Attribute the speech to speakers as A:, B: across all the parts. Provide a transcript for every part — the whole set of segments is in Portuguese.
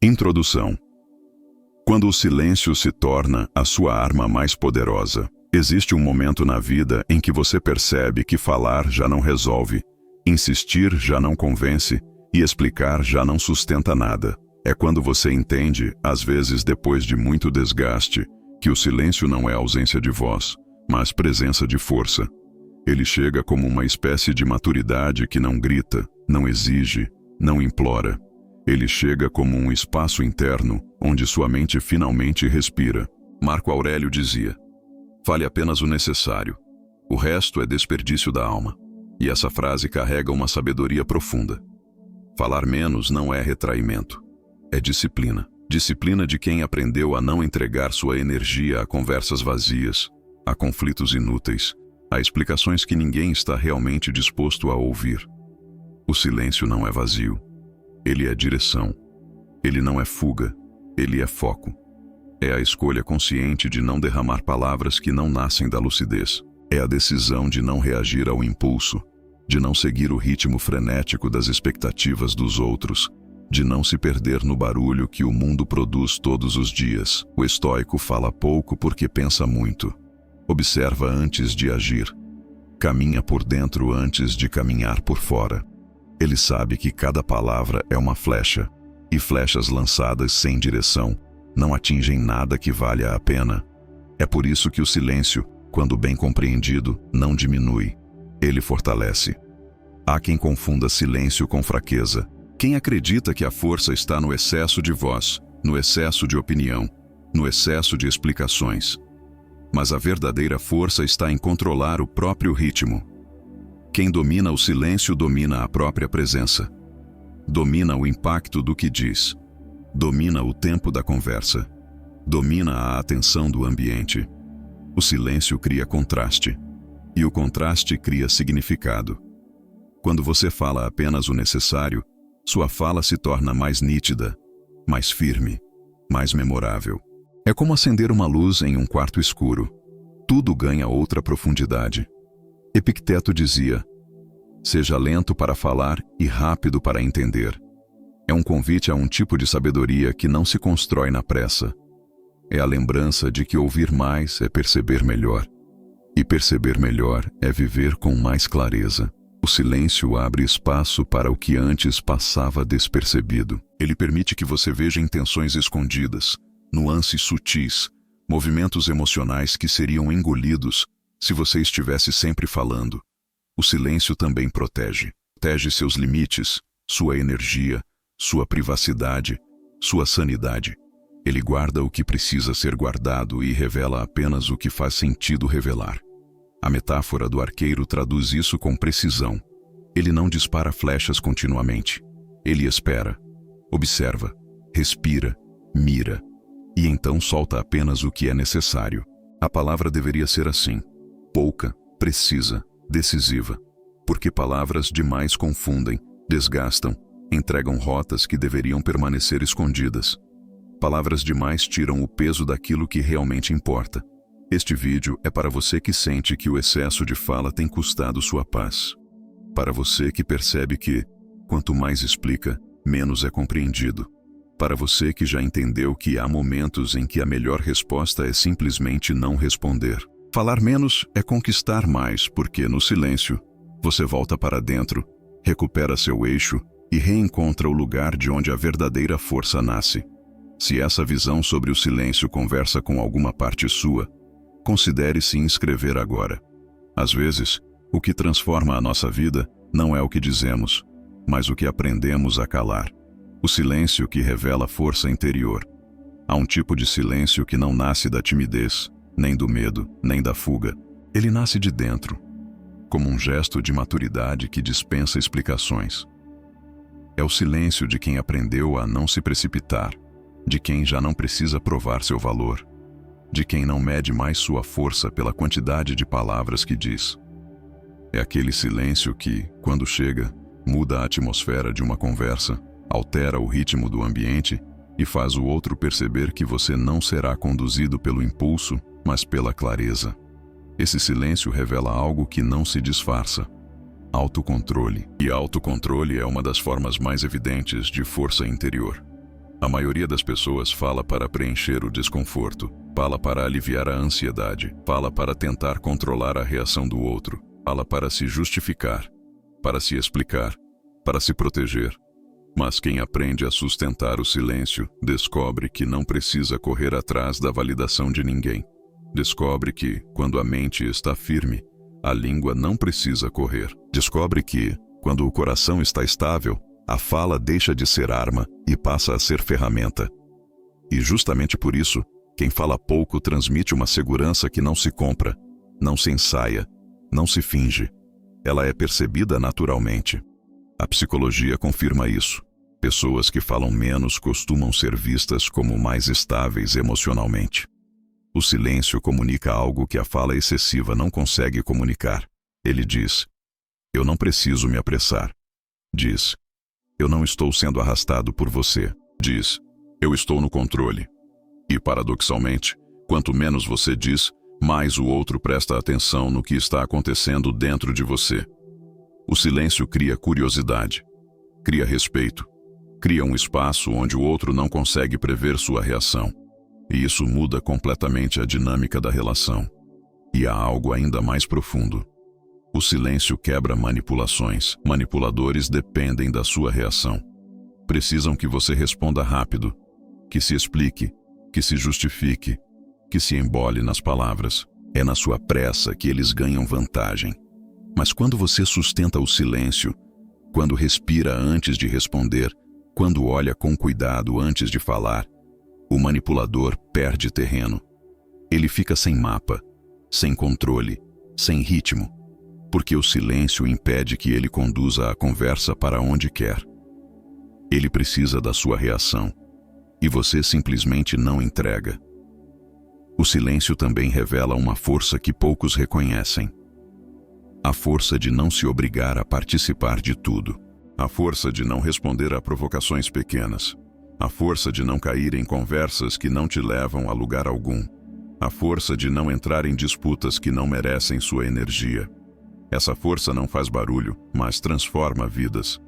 A: Introdução. Quando o silêncio se torna a sua arma mais poderosa, existe um momento na vida em que você percebe que falar já não resolve, insistir já não convence e explicar já não sustenta nada. É quando você entende, às vezes depois de muito desgaste, que o silêncio não é ausência de voz, mas presença de força. Ele chega como uma espécie de maturidade que não grita, não exige, não implora. Ele chega como um espaço interno onde sua mente finalmente respira. Marco Aurélio dizia: fale apenas o necessário, o resto é desperdício da alma. E essa frase carrega uma sabedoria profunda. Falar menos não é retraimento, é disciplina. Disciplina de quem aprendeu a não entregar sua energia a conversas vazias, a conflitos inúteis, a explicações que ninguém está realmente disposto a ouvir. O silêncio não é vazio. Ele é direção. Ele não é fuga. Ele é foco. É a escolha consciente de não derramar palavras que não nascem da lucidez. É a decisão de não reagir ao impulso, de não seguir o ritmo frenético das expectativas dos outros, de não se perder no barulho que o mundo produz todos os dias. O estoico fala pouco porque pensa muito. Observa antes de agir. Caminha por dentro antes de caminhar por fora. Ele sabe que cada palavra é uma flecha, e flechas lançadas sem direção não atingem nada que valha a pena. É por isso que o silêncio, quando bem compreendido, não diminui. Ele fortalece. Há quem confunda silêncio com fraqueza. Quem acredita que a força está no excesso de voz, no excesso de opinião, no excesso de explicações. Mas a verdadeira força está em controlar o próprio ritmo. Quem domina o silêncio domina a própria presença. Domina o impacto do que diz. Domina o tempo da conversa. Domina a atenção do ambiente. O silêncio cria contraste. E o contraste cria significado. Quando você fala apenas o necessário, sua fala se torna mais nítida, mais firme, mais memorável. É como acender uma luz em um quarto escuro. Tudo ganha outra profundidade. Epicteto dizia: seja lento para falar e rápido para entender. É um convite a um tipo de sabedoria que não se constrói na pressa. É a lembrança de que ouvir mais é perceber melhor. E perceber melhor é viver com mais clareza. O silêncio abre espaço para o que antes passava despercebido. Ele permite que você veja intenções escondidas, nuances sutis, movimentos emocionais que seriam engolidos se você estivesse sempre falando. O silêncio também protege. Protege seus limites, sua energia, sua privacidade, sua sanidade. Ele guarda o que precisa ser guardado e revela apenas o que faz sentido revelar. A metáfora do arqueiro traduz isso com precisão. Ele não dispara flechas continuamente. Ele espera, observa, respira, mira, e então solta apenas o que é necessário. A palavra deveria ser assim: pouca, precisa, decisiva. Porque palavras demais confundem, desgastam, entregam rotas que deveriam permanecer escondidas. Palavras demais tiram o peso daquilo que realmente importa. Este vídeo é para você que sente que o excesso de fala tem custado sua paz. Para você que percebe que, quanto mais explica, menos é compreendido. Para você que já entendeu que há momentos em que a melhor resposta é simplesmente não responder. Falar menos é conquistar mais, porque no silêncio, você volta para dentro, recupera seu eixo e reencontra o lugar de onde a verdadeira força nasce. Se essa visão sobre o silêncio conversa com alguma parte sua, considere se inscrever agora. Às vezes, o que transforma a nossa vida não é o que dizemos, mas o que aprendemos a calar. O silêncio que revela força interior. Há um tipo de silêncio que não nasce da timidez, nem do medo, nem da fuga. Ele nasce de dentro, como um gesto de maturidade que dispensa explicações. É o silêncio de quem aprendeu a não se precipitar, de quem já não precisa provar seu valor, de quem não mede mais sua força pela quantidade de palavras que diz. É aquele silêncio que, quando chega, muda a atmosfera de uma conversa, altera o ritmo do ambiente e faz o outro perceber que você não será conduzido pelo impulso, mas pela clareza. Esse silêncio revela algo que não se disfarça: autocontrole. E autocontrole é uma das formas mais evidentes de força interior. A maioria das pessoas fala para preencher o desconforto, fala para aliviar a ansiedade, fala para tentar controlar a reação do outro, fala para se justificar, para se explicar, para se proteger. Mas quem aprende a sustentar o silêncio descobre que não precisa correr atrás da validação de ninguém. Descobre que, quando a mente está firme, a língua não precisa correr. Descobre que, quando o coração está estável, a fala deixa de ser arma e passa a ser ferramenta. E justamente por isso, quem fala pouco transmite uma segurança que não se compra, não se ensaia, não se finge. Ela é percebida naturalmente. A psicologia confirma isso. Pessoas que falam menos costumam ser vistas como mais estáveis emocionalmente. O silêncio comunica algo que a fala excessiva não consegue comunicar. Ele diz: eu não preciso me apressar. Diz: eu não estou sendo arrastado por você. Diz: eu estou no controle. E, paradoxalmente, quanto menos você diz, mais o outro presta atenção no que está acontecendo dentro de você. O silêncio cria curiosidade, cria respeito, cria um espaço onde o outro não consegue prever sua reação. E isso muda completamente a dinâmica da relação. E há algo ainda mais profundo. O silêncio quebra manipulações. Manipuladores dependem da sua reação. Precisam que você responda rápido, que se explique, que se justifique, que se embole nas palavras. É na sua pressa que eles ganham vantagem. Mas quando você sustenta o silêncio, quando respira antes de responder, quando olha com cuidado antes de falar, o manipulador perde terreno. Ele fica sem mapa, sem controle, sem ritmo, porque o silêncio impede que ele conduza a conversa para onde quer. Ele precisa da sua reação, e você simplesmente não entrega. O silêncio também revela uma força que poucos reconhecem. A força de não se obrigar a participar de tudo. A força de não responder a provocações pequenas. A força de não cair em conversas que não te levam a lugar algum. A força de não entrar em disputas que não merecem sua energia. Essa força não faz barulho, mas transforma vidas.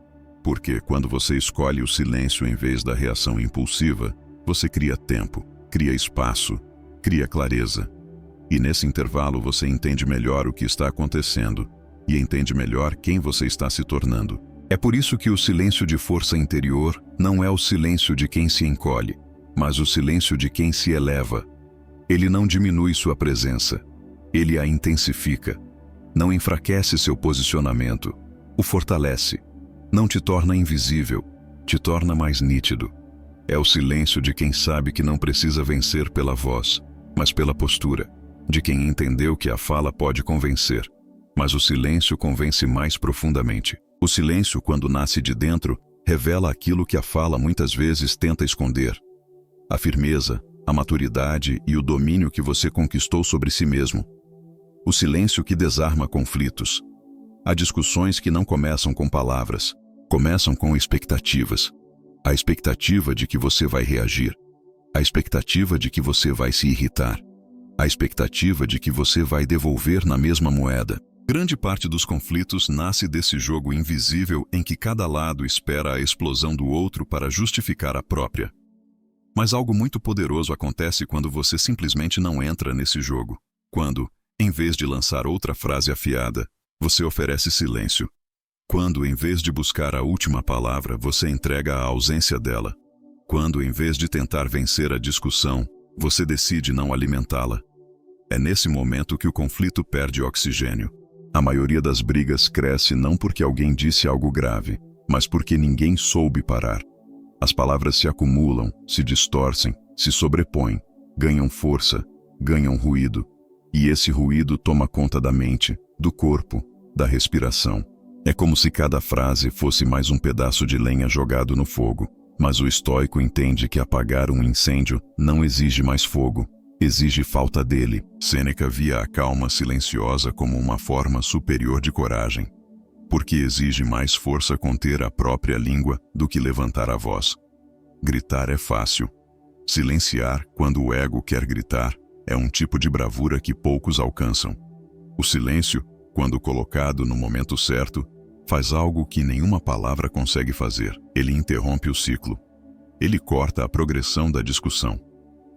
A: Porque quando você escolhe o silêncio em vez da reação impulsiva, você cria tempo, cria espaço, cria clareza. E nesse intervalo você entende melhor o que está acontecendo e entende melhor quem você está se tornando. É por isso que o silêncio de força interior não é o silêncio de quem se encolhe, mas o silêncio de quem se eleva. Ele não diminui sua presença, ele a intensifica. Não enfraquece seu posicionamento, o fortalece. Não te torna invisível, te torna mais nítido. É o silêncio de quem sabe que não precisa vencer pela voz, mas pela postura. De quem entendeu que a fala pode convencer, mas o silêncio convence mais profundamente. O silêncio, quando nasce de dentro, revela aquilo que a fala muitas vezes tenta esconder. A firmeza, a maturidade e o domínio que você conquistou sobre si mesmo. O silêncio que desarma conflitos. Há discussões que não começam com palavras, começam com expectativas. A expectativa de que você vai reagir. A expectativa de que você vai se irritar. A expectativa de que você vai devolver na mesma moeda. Grande parte dos conflitos nasce desse jogo invisível em que cada lado espera a explosão do outro para justificar a própria. Mas algo muito poderoso acontece quando você simplesmente não entra nesse jogo. Quando, em vez de lançar outra frase afiada, você oferece silêncio. Quando, em vez de buscar a última palavra, você entrega a ausência dela. Quando, em vez de tentar vencer a discussão, você decide não alimentá-la. É nesse momento que o conflito perde oxigênio. A maioria das brigas cresce não porque alguém disse algo grave, mas porque ninguém soube parar. As palavras se acumulam, se distorcem, se sobrepõem, ganham força, ganham ruído. E esse ruído toma conta da mente, do corpo, da respiração. É como se cada frase fosse mais um pedaço de lenha jogado no fogo. Mas o estoico entende que apagar um incêndio não exige mais fogo, exige falta dele. Sêneca via a calma silenciosa como uma forma superior de coragem, porque exige mais força conter a própria língua do que levantar a voz. Gritar é fácil. Silenciar, quando o ego quer gritar, é um tipo de bravura que poucos alcançam. O silêncio, quando colocado no momento certo, faz algo que nenhuma palavra consegue fazer. Ele interrompe o ciclo. Ele corta a progressão da discussão.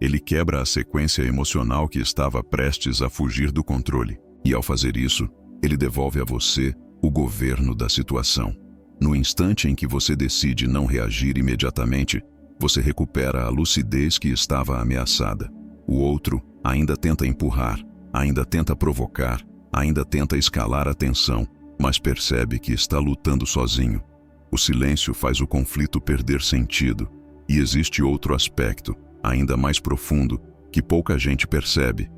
A: Ele quebra a sequência emocional que estava prestes a fugir do controle. E ao fazer isso, ele devolve a você o governo da situação. No instante em que você decide não reagir imediatamente, você recupera a lucidez que estava ameaçada. O outro ainda tenta empurrar, ainda tenta provocar, ainda tenta escalar a tensão, mas percebe que está lutando sozinho. O silêncio faz o conflito perder sentido. E existe outro aspecto, ainda mais profundo, que pouca gente percebe.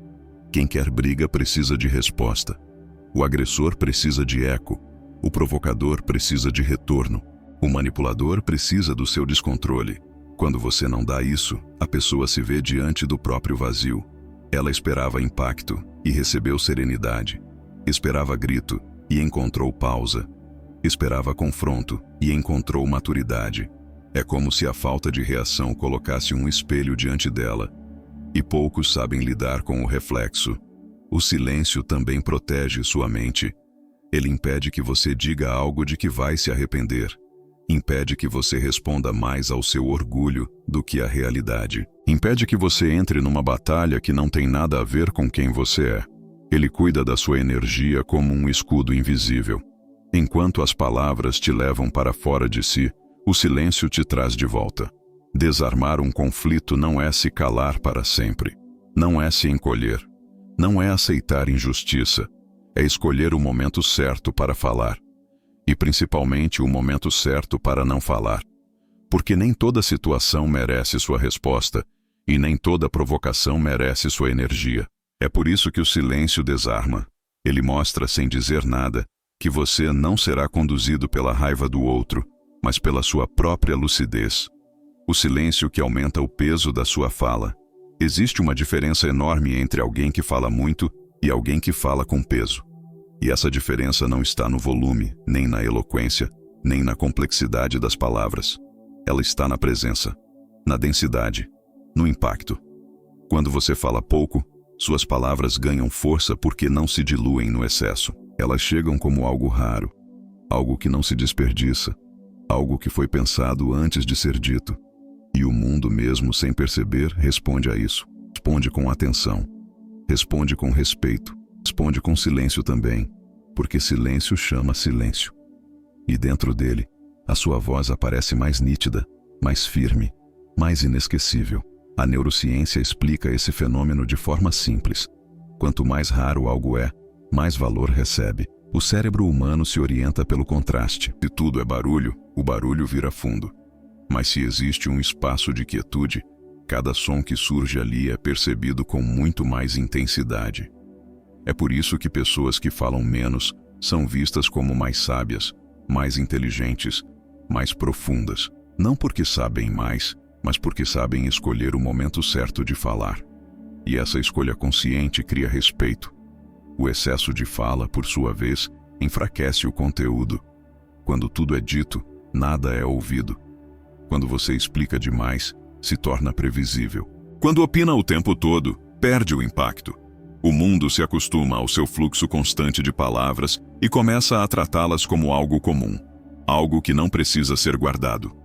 A: Quem quer briga precisa de resposta. O agressor precisa de eco. O provocador precisa de retorno. O manipulador precisa do seu descontrole. Quando você não dá isso, a pessoa se vê diante do próprio vazio. Ela esperava impacto e recebeu serenidade. Esperava grito e encontrou pausa. Esperava confronto e encontrou maturidade. É como se a falta de reação colocasse um espelho diante dela. E poucos sabem lidar com o reflexo. O silêncio também protege sua mente. Ele impede que você diga algo de que vai se arrepender. Impede que você responda mais ao seu orgulho do que à realidade. Impede que você entre numa batalha que não tem nada a ver com quem você é. Ele cuida da sua energia como um escudo invisível. Enquanto as palavras te levam para fora de si, o silêncio te traz de volta. Desarmar um conflito não é se calar para sempre. Não é se encolher. Não é aceitar injustiça. É escolher o momento certo para falar. E principalmente o momento certo para não falar. Porque nem toda situação merece sua resposta, e nem toda provocação merece sua energia. É por isso que o silêncio desarma. Ele mostra sem dizer nada que você não será conduzido pela raiva do outro, mas pela sua própria lucidez. O silêncio que aumenta o peso da sua fala. Existe uma diferença enorme entre alguém que fala muito e alguém que fala com peso. E essa diferença não está no volume, nem na eloquência, nem na complexidade das palavras. Ela está na presença, na densidade, no impacto. Quando você fala pouco, suas palavras ganham força porque não se diluem no excesso. Elas chegam como algo raro, algo que não se desperdiça, algo que foi pensado antes de ser dito. E o mundo, mesmo sem perceber, responde a isso. Responde com atenção. Responde com respeito. Responde com silêncio também, porque silêncio chama silêncio. E dentro dele, a sua voz aparece mais nítida, mais firme, mais inesquecível. A neurociência explica esse fenômeno de forma simples. Quanto mais raro algo é, mais valor recebe. O cérebro humano se orienta pelo contraste. Se tudo é barulho, o barulho vira fundo. Mas se existe um espaço de quietude, cada som que surge ali é percebido com muito mais intensidade. É por isso que pessoas que falam menos são vistas como mais sábias, mais inteligentes, mais profundas. Não porque sabem mais, mas porque sabem escolher o momento certo de falar. E essa escolha consciente cria respeito. O excesso de fala, por sua vez, enfraquece o conteúdo. Quando tudo é dito, nada é ouvido. Quando você explica demais, se torna previsível. Quando opina o tempo todo, perde o impacto. O mundo se acostuma ao seu fluxo constante de palavras e começa a tratá-las como algo comum, algo que não precisa ser guardado.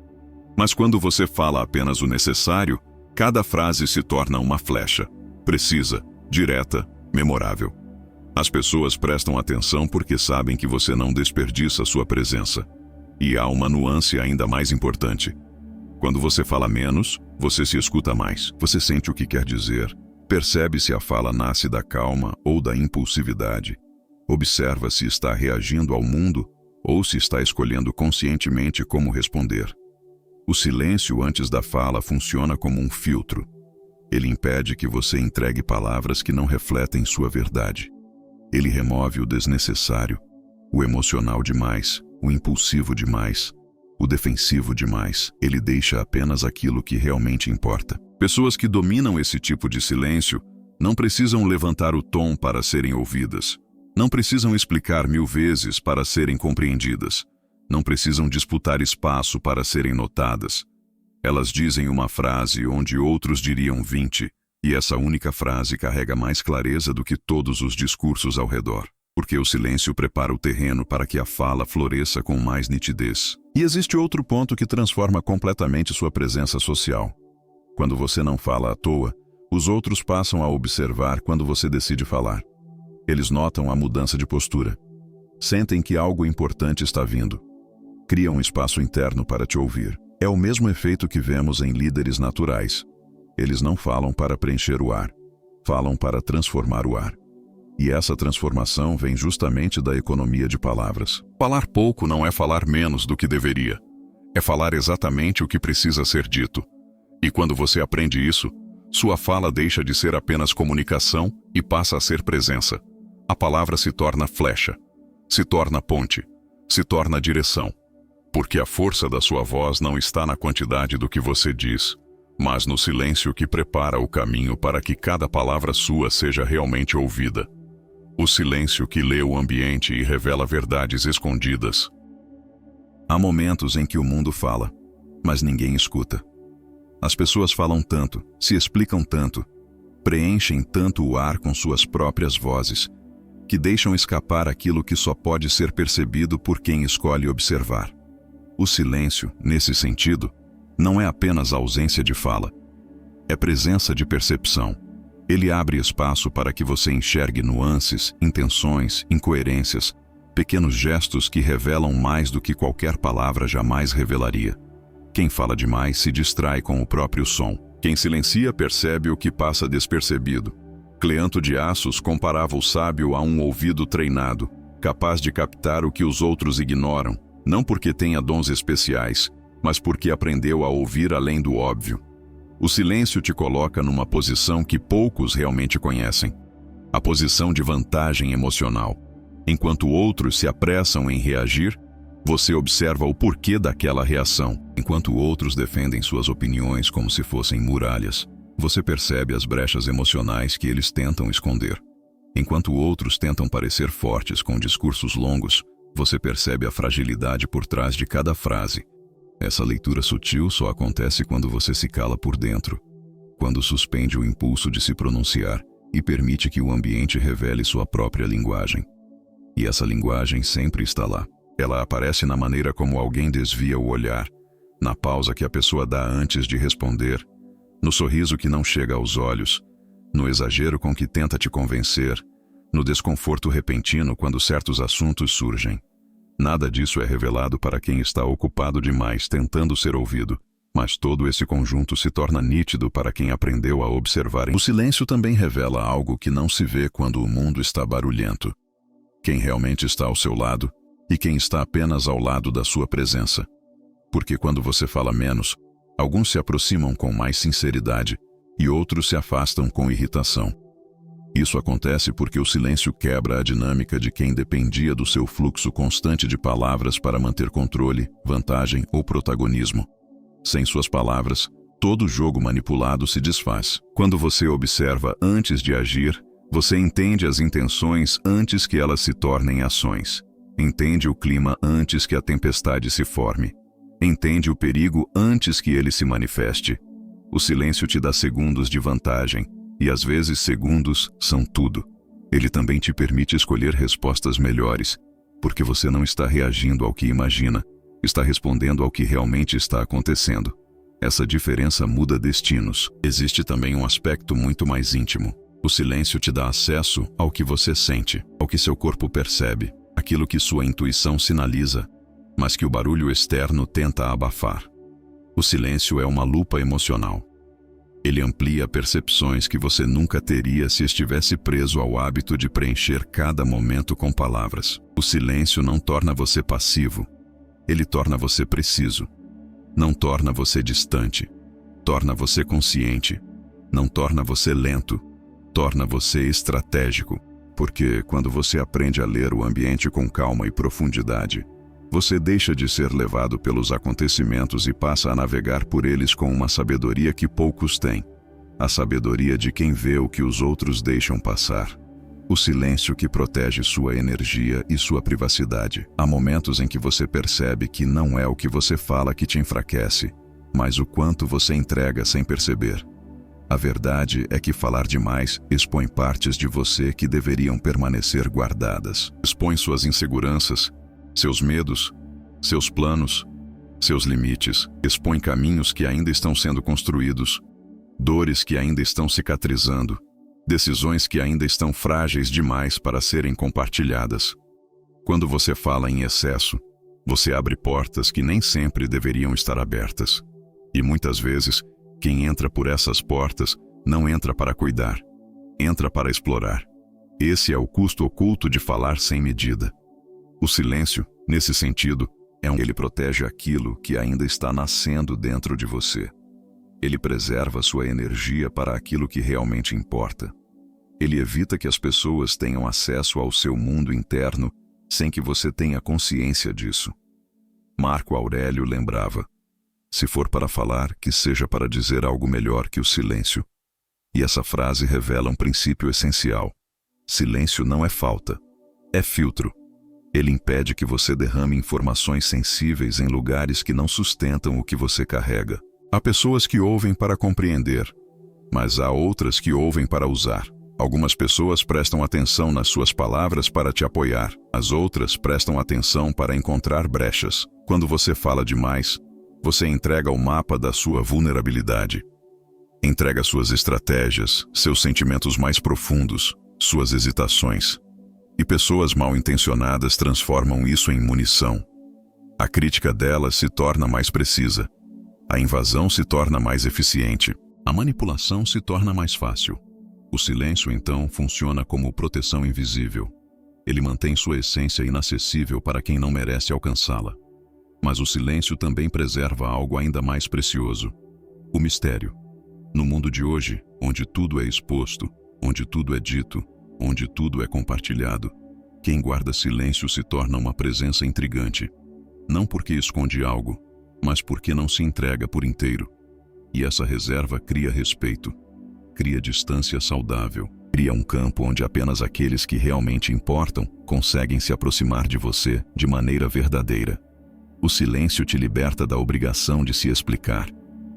A: Mas quando você fala apenas o necessário, cada frase se torna uma flecha, precisa, direta, memorável. As pessoas prestam atenção porque sabem que você não desperdiça sua presença. E há uma nuance ainda mais importante. Quando você fala menos, você se escuta mais. Você sente o que quer dizer. Percebe se a fala nasce da calma ou da impulsividade. Observa se está reagindo ao mundo ou se está escolhendo conscientemente como responder. O silêncio antes da fala funciona como um filtro. Ele impede que você entregue palavras que não refletem sua verdade. Ele remove o desnecessário, o emocional demais, o impulsivo demais, o defensivo demais. Ele deixa apenas aquilo que realmente importa. Pessoas que dominam esse tipo de silêncio não precisam levantar o tom para serem ouvidas. Não precisam explicar 1000 vezes para serem compreendidas. Não precisam disputar espaço para serem notadas. Elas dizem uma frase onde outros diriam 20, e essa única frase carrega mais clareza do que todos os discursos ao redor. Porque o silêncio prepara o terreno para que a fala floresça com mais nitidez. E existe outro ponto que transforma completamente sua presença social. Quando você não fala à toa, os outros passam a observar quando você decide falar. Eles notam a mudança de postura. Sentem que algo importante está vindo. Criam um espaço interno para te ouvir. É o mesmo efeito que vemos em líderes naturais. Eles não falam para preencher o ar, falam para transformar o ar. E essa transformação vem justamente da economia de palavras. Falar pouco não é falar menos do que deveria. É falar exatamente o que precisa ser dito. E quando você aprende isso, sua fala deixa de ser apenas comunicação e passa a ser presença. A palavra se torna flecha, se torna ponte, se torna direção. Porque a força da sua voz não está na quantidade do que você diz, mas no silêncio que prepara o caminho para que cada palavra sua seja realmente ouvida. O silêncio que lê o ambiente e revela verdades escondidas. Há momentos em que o mundo fala, mas ninguém escuta. As pessoas falam tanto, se explicam tanto, preenchem tanto o ar com suas próprias vozes, que deixam escapar aquilo que só pode ser percebido por quem escolhe observar. O silêncio, nesse sentido, não é apenas ausência de fala, é presença de percepção. Ele abre espaço para que você enxergue nuances, intenções, incoerências, pequenos gestos que revelam mais do que qualquer palavra jamais revelaria. Quem fala demais se distrai com o próprio som. Quem silencia percebe o que passa despercebido. Cleanto de Assos comparava o sábio a um ouvido treinado, capaz de captar o que os outros ignoram, não porque tenha dons especiais, mas porque aprendeu a ouvir além do óbvio. O silêncio te coloca numa posição que poucos realmente conhecem. A posição de vantagem emocional. Enquanto outros se apressam em reagir, você observa o porquê daquela reação. Enquanto outros defendem suas opiniões como se fossem muralhas, você percebe as brechas emocionais que eles tentam esconder. Enquanto outros tentam parecer fortes com discursos longos, você percebe a fragilidade por trás de cada frase. Essa leitura sutil só acontece quando você se cala por dentro, quando suspende o impulso de se pronunciar e permite que o ambiente revele sua própria linguagem. E essa linguagem sempre está lá. Ela aparece na maneira como alguém desvia o olhar, na pausa que a pessoa dá antes de responder, no sorriso que não chega aos olhos, no exagero com que tenta te convencer, no desconforto repentino quando certos assuntos surgem. Nada disso é revelado para quem está ocupado demais tentando ser ouvido, mas todo esse conjunto se torna nítido para quem aprendeu a observar. O silêncio também revela algo que não se vê quando o mundo está barulhento. Quem realmente está ao seu lado e quem está apenas ao lado da sua presença. Porque quando você fala menos, alguns se aproximam com mais sinceridade e outros se afastam com irritação. Isso acontece porque o silêncio quebra a dinâmica de quem dependia do seu fluxo constante de palavras para manter controle, vantagem ou protagonismo. Sem suas palavras, todo jogo manipulado se desfaz. Quando você observa antes de agir, você entende as intenções antes que elas se tornem ações. Entende o clima antes que a tempestade se forme. Entende o perigo antes que ele se manifeste. O silêncio te dá segundos de vantagem. E às vezes segundos são tudo. Ele também te permite escolher respostas melhores, porque você não está reagindo ao que imagina, está respondendo ao que realmente está acontecendo. Essa diferença muda destinos. Existe também um aspecto muito mais íntimo. O silêncio te dá acesso ao que você sente, ao que seu corpo percebe, aquilo que sua intuição sinaliza, mas que o barulho externo tenta abafar. O silêncio é uma lupa emocional. Ele amplia percepções que você nunca teria se estivesse preso ao hábito de preencher cada momento com palavras. O silêncio não torna você passivo. Ele torna você preciso. Não torna você distante. Torna você consciente. Não torna você lento. Torna você estratégico. Porque quando você aprende a ler o ambiente com calma e profundidade, você deixa de ser levado pelos acontecimentos e passa a navegar por eles com uma sabedoria que poucos têm. A sabedoria de quem vê o que os outros deixam passar. O silêncio que protege sua energia e sua privacidade. Há momentos em que você percebe que não é o que você fala que te enfraquece, mas o quanto você entrega sem perceber. A verdade é que falar demais expõe partes de você que deveriam permanecer guardadas. Expõe suas inseguranças, seus medos, seus planos, seus limites, expõe caminhos que ainda estão sendo construídos, dores que ainda estão cicatrizando, decisões que ainda estão frágeis demais para serem compartilhadas. Quando você fala em excesso, você abre portas que nem sempre deveriam estar abertas. E muitas vezes, quem entra por essas portas não entra para cuidar, entra para explorar. Esse é o custo oculto de falar sem medida. O silêncio, nesse sentido, ele protege aquilo que ainda está nascendo dentro de você. Ele preserva sua energia para aquilo que realmente importa. Ele evita que as pessoas tenham acesso ao seu mundo interno sem que você tenha consciência disso. Marco Aurélio lembrava: se for para falar, que seja para dizer algo melhor que o silêncio. E essa frase revela um princípio essencial. Silêncio não é falta, é filtro. Ele impede que você derrame informações sensíveis em lugares que não sustentam o que você carrega. Há pessoas que ouvem para compreender, mas há outras que ouvem para usar. Algumas pessoas prestam atenção nas suas palavras para te apoiar, as outras prestam atenção para encontrar brechas. Quando você fala demais, você entrega o mapa da sua vulnerabilidade. Entrega suas estratégias, seus sentimentos mais profundos, suas hesitações. E pessoas mal intencionadas transformam isso em munição. A crítica delas se torna mais precisa. A invasão se torna mais eficiente. A manipulação se torna mais fácil. O silêncio, então, funciona como proteção invisível. Ele mantém sua essência inacessível para quem não merece alcançá-la. Mas o silêncio também preserva algo ainda mais precioso: o mistério. No mundo de hoje, onde tudo é exposto, onde tudo é dito, onde tudo é compartilhado, quem guarda silêncio se torna uma presença intrigante. Não porque esconde algo, mas porque não se entrega por inteiro. E essa reserva cria respeito, cria distância saudável, cria um campo onde apenas aqueles que realmente importam conseguem se aproximar de você de maneira verdadeira. O silêncio te liberta da obrigação de se explicar.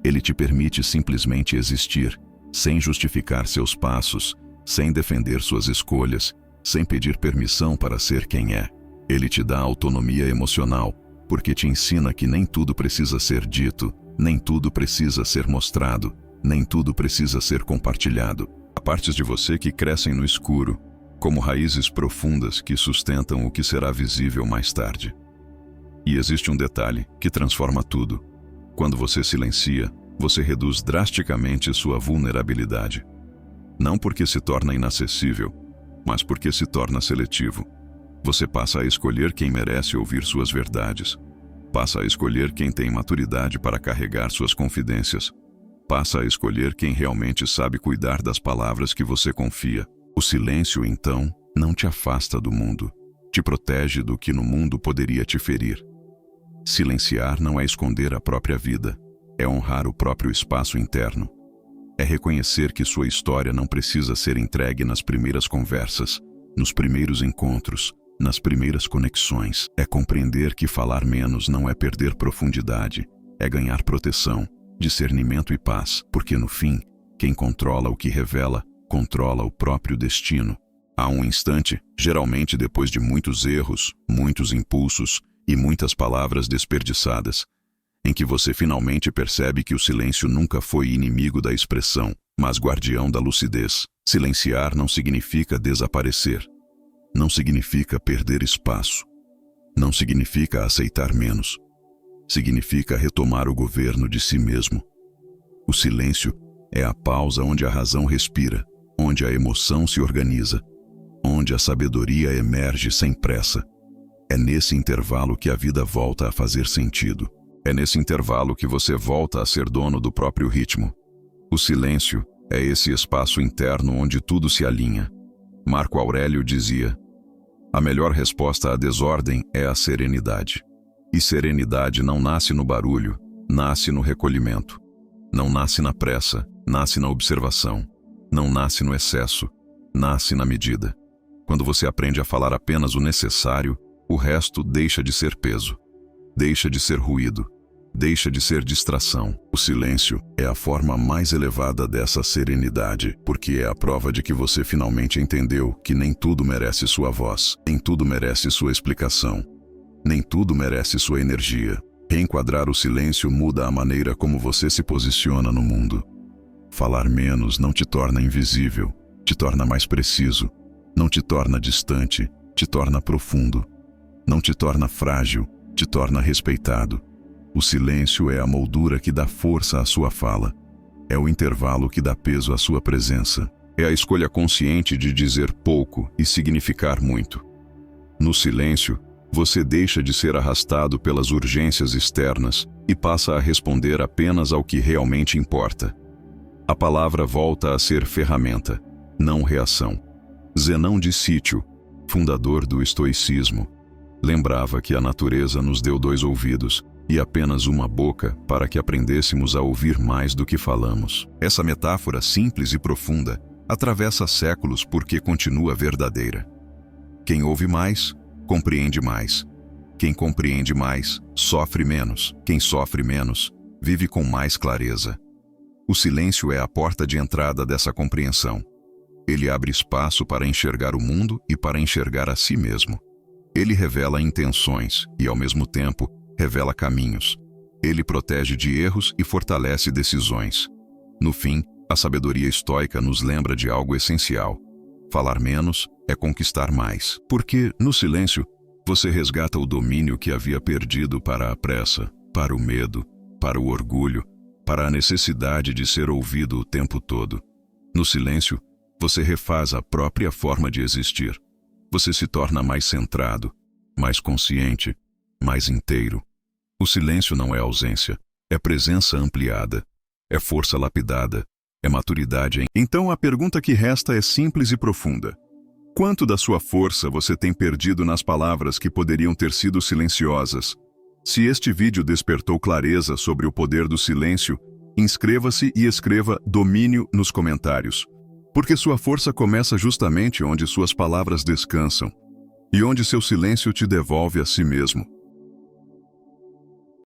A: Ele te permite simplesmente existir, sem justificar seus passos, sem defender suas escolhas, sem pedir permissão para ser quem é. Ele te dá autonomia emocional, porque te ensina que nem tudo precisa ser dito, nem tudo precisa ser mostrado, nem tudo precisa ser compartilhado. Há partes de você que crescem no escuro, como raízes profundas que sustentam o que será visível mais tarde. E existe um detalhe que transforma tudo. Quando você silencia, você reduz drasticamente sua vulnerabilidade. Não porque se torna inacessível, mas porque se torna seletivo. Você passa a escolher quem merece ouvir suas verdades. Passa a escolher quem tem maturidade para carregar suas confidências. Passa a escolher quem realmente sabe cuidar das palavras que você confia. O silêncio, então, não te afasta do mundo. Te protege do que no mundo poderia te ferir. Silenciar não é esconder a própria vida. É honrar o próprio espaço interno. É reconhecer que sua história não precisa ser entregue nas primeiras conversas, nos primeiros encontros, nas primeiras conexões. É compreender que falar menos não é perder profundidade, é ganhar proteção, discernimento e paz, porque no fim, quem controla o que revela, controla o próprio destino. Há um instante, geralmente depois de muitos erros, muitos impulsos e muitas palavras desperdiçadas, em que você finalmente percebe que o silêncio nunca foi inimigo da expressão, mas guardião da lucidez. Silenciar não significa desaparecer. Não significa perder espaço. Não significa aceitar menos. Significa retomar o governo de si mesmo. O silêncio é a pausa onde a razão respira, onde a emoção se organiza, onde a sabedoria emerge sem pressa. É nesse intervalo que a vida volta a fazer sentido. É nesse intervalo que você volta a ser dono do próprio ritmo. O silêncio é esse espaço interno onde tudo se alinha. Marco Aurélio dizia: a melhor resposta à desordem é a serenidade. E serenidade não nasce no barulho, nasce no recolhimento. Não nasce na pressa, nasce na observação. Não nasce no excesso, nasce na medida. Quando você aprende a falar apenas o necessário, o resto deixa de ser peso. Deixa de ser ruído, deixa de ser distração. O silêncio é a forma mais elevada dessa serenidade, porque é a prova de que você finalmente entendeu que nem tudo merece sua voz, nem tudo merece sua explicação, nem tudo merece sua energia. Reenquadrar o silêncio muda a maneira como você se posiciona no mundo. Falar menos não te torna invisível, te torna mais preciso. Não te torna distante, te torna profundo. Não te torna frágil, te torna respeitado. O silêncio é a moldura que dá força à sua fala. É o intervalo que dá peso à sua presença. É a escolha consciente de dizer pouco e significar muito. No silêncio, você deixa de ser arrastado pelas urgências externas e passa a responder apenas ao que realmente importa. A palavra volta a ser ferramenta, não reação. Zenão de Sítio, fundador do estoicismo, lembrava que a natureza nos deu 2 ouvidos e apenas uma boca para que aprendêssemos a ouvir mais do que falamos. Essa metáfora simples e profunda atravessa séculos porque continua verdadeira. Quem ouve mais, compreende mais. Quem compreende mais, sofre menos. Quem sofre menos, vive com mais clareza. O silêncio é a porta de entrada dessa compreensão. Ele abre espaço para enxergar o mundo e para enxergar a si mesmo. Ele revela intenções e, ao mesmo tempo, revela caminhos. Ele protege de erros e fortalece decisões. No fim, a sabedoria estoica nos lembra de algo essencial. Falar menos é conquistar mais. Porque, no silêncio, você resgata o domínio que havia perdido para a pressa, para o medo, para o orgulho, para a necessidade de ser ouvido o tempo todo. No silêncio, você refaz a própria forma de existir. Você se torna mais centrado, mais consciente, mais inteiro. O silêncio não é ausência, é presença ampliada, é força lapidada, é maturidade. Então a pergunta que resta é simples e profunda. Quanto da sua força você tem perdido nas palavras que poderiam ter sido silenciosas? Se este vídeo despertou clareza sobre o poder do silêncio, inscreva-se e escreva domínio nos comentários. Porque sua força começa justamente onde suas palavras descansam e onde seu silêncio te devolve a si mesmo.